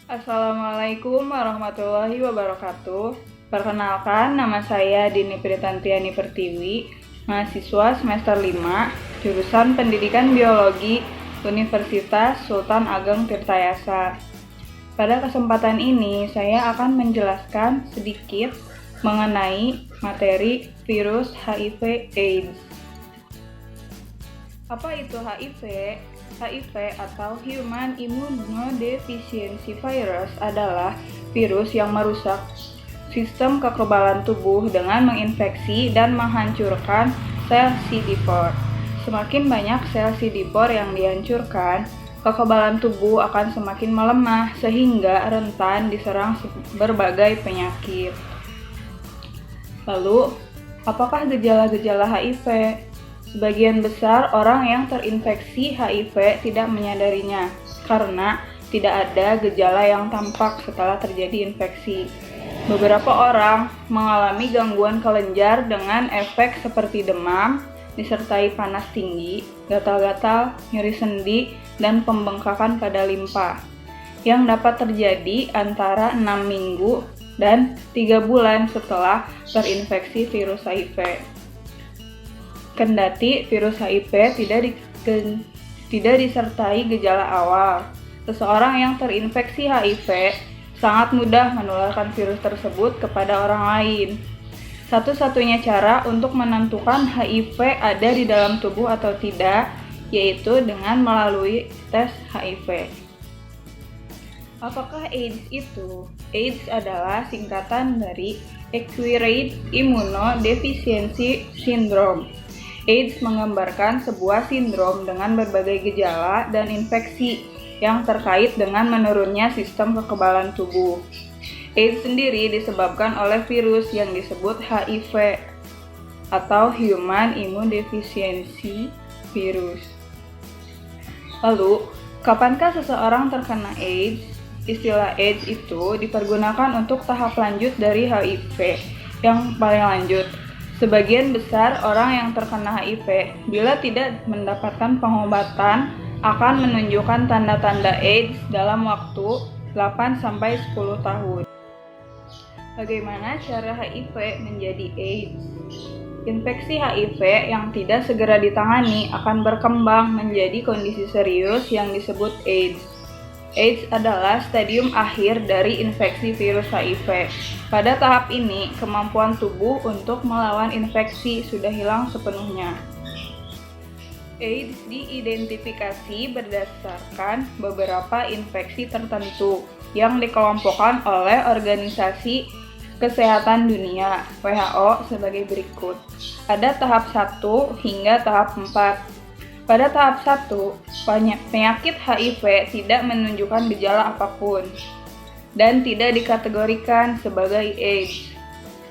Assalamualaikum warahmatullahi wabarakatuh. Perkenalkan, nama saya Dini Pritantiani Pertiwi, mahasiswa semester 5, jurusan Pendidikan Biologi, Universitas Sultan Ageng Tirtayasa. Pada kesempatan ini, saya akan menjelaskan sedikit mengenai materi virus HIV/AIDS. Apa itu HIV? HIV atau Human Immunodeficiency Virus adalah virus yang merusak sistem kekebalan tubuh dengan menginfeksi dan menghancurkan sel CD4. Semakin banyak sel CD4 yang dihancurkan, kekebalan tubuh akan semakin melemah sehingga rentan diserang berbagai penyakit. Lalu, apakah gejala-gejala HIV? Sebagian besar orang yang terinfeksi HIV tidak menyadarinya karena tidak ada gejala yang tampak setelah terjadi infeksi. Beberapa orang mengalami gangguan kelenjar dengan efek seperti demam, disertai panas tinggi, gatal-gatal, nyeri sendi, dan pembengkakan pada limpa, yang dapat terjadi antara 6 minggu dan 3 bulan setelah terinfeksi virus HIV. Kendati virus HIV tidak disertai gejala awal, seseorang yang terinfeksi HIV sangat mudah menularkan virus tersebut kepada orang lain. Satu-satunya cara untuk menentukan HIV ada di dalam tubuh atau tidak, yaitu dengan melalui tes HIV. Apakah AIDS itu? AIDS adalah singkatan dari Acquired Immunodeficiency Syndrome. AIDS menggambarkan sebuah sindrom dengan berbagai gejala dan infeksi yang terkait dengan menurunnya sistem kekebalan tubuh. AIDS sendiri disebabkan oleh virus yang disebut HIV atau Human Immunodeficiency Virus. Lalu, kapankah seseorang terkena AIDS? Istilah AIDS itu dipergunakan untuk tahap lanjut dari HIV yang paling lanjut. Sebagian besar orang yang terkena HIV, bila tidak mendapatkan pengobatan, akan menunjukkan tanda-tanda AIDS dalam waktu 8-10 tahun. Bagaimana cara HIV menjadi AIDS? Infeksi HIV yang tidak segera ditangani akan berkembang menjadi kondisi serius yang disebut AIDS. AIDS adalah stadium akhir dari infeksi virus HIV. Pada tahap ini, kemampuan tubuh untuk melawan infeksi sudah hilang sepenuhnya. AIDS diidentifikasi berdasarkan beberapa infeksi tertentu yang dikelompokkan oleh Organisasi Kesehatan Dunia (WHO) sebagai berikut. Ada tahap 1 hingga tahap 4. Pada tahap 1, penyakit HIV tidak menunjukkan gejala apapun dan tidak dikategorikan sebagai AIDS.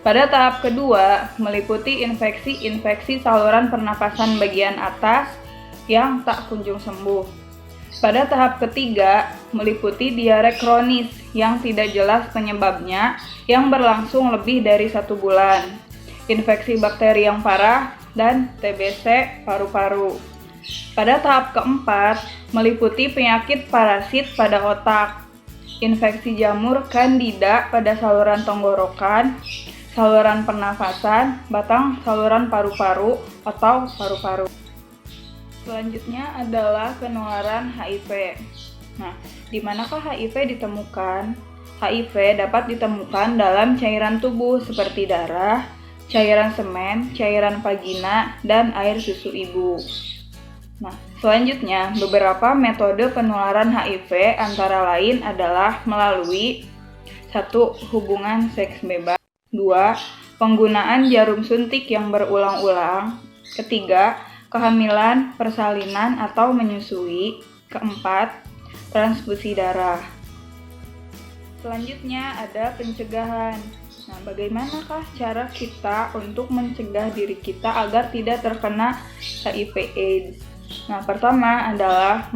Pada tahap kedua, meliputi infeksi saluran pernapasan bagian atas yang tak kunjung sembuh. Pada tahap ketiga, meliputi diare kronis yang tidak jelas penyebabnya yang berlangsung lebih dari 1 bulan, infeksi bakteri yang parah, dan TBC paru-paru. Pada tahap keempat, meliputi penyakit parasit pada otak, infeksi jamur Candida pada saluran tenggorokan, saluran pernafasan, batang saluran paru-paru atau paru-paru. Selanjutnya adalah penularan HIV. Nah, di manakah HIV ditemukan? HIV dapat ditemukan dalam cairan tubuh seperti darah, cairan semen, cairan vagina, dan air susu ibu. Nah, selanjutnya, beberapa metode penularan HIV antara lain adalah melalui 1. Hubungan seks bebas, 2. Penggunaan jarum suntik yang berulang-ulang, 3. Kehamilan, persalinan, atau menyusui, 4. Transfusi darah. Selanjutnya ada pencegahan. Nah, bagaimanakah cara kita untuk mencegah diri kita agar tidak terkena HIV/AIDS? Nah, pertama adalah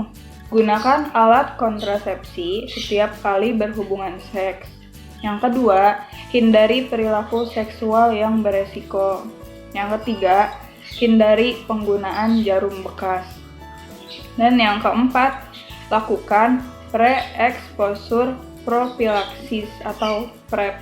gunakan alat kontrasepsi setiap kali berhubungan seks. Yang kedua, hindari perilaku seksual yang beresiko. Yang ketiga, hindari penggunaan jarum bekas. Dan yang keempat, lakukan pre-exposure propilaksis atau PrEP.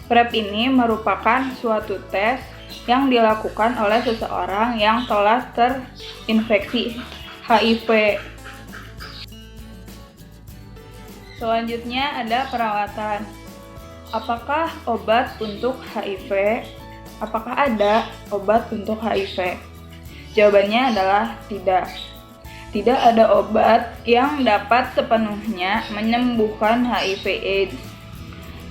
PrEP ini merupakan suatu tes yang dilakukan oleh seseorang yang telah terinfeksi HIV. Selanjutnya ada perawatan. Apakah obat untuk HIV? Apakah ada obat untuk HIV? Jawabannya adalah tidak. Tidak ada obat yang dapat sepenuhnya menyembuhkan HIV/AIDS.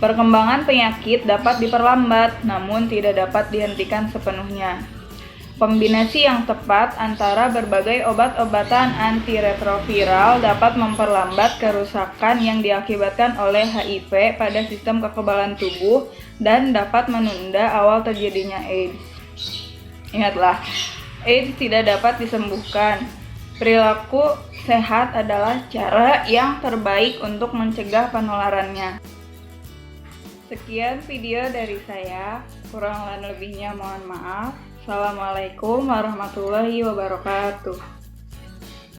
Perkembangan penyakit dapat diperlambat, namun tidak dapat dihentikan sepenuhnya. Kombinasi yang tepat antara berbagai obat-obatan antiretroviral dapat memperlambat kerusakan yang diakibatkan oleh HIV pada sistem kekebalan tubuh dan dapat menunda awal terjadinya AIDS. Ingatlah, AIDS tidak dapat disembuhkan. Perilaku sehat adalah cara yang terbaik untuk mencegah penularannya. Sekian video dari saya, kurang lebihnya mohon maaf. Assalamualaikum warahmatullahi wabarakatuh.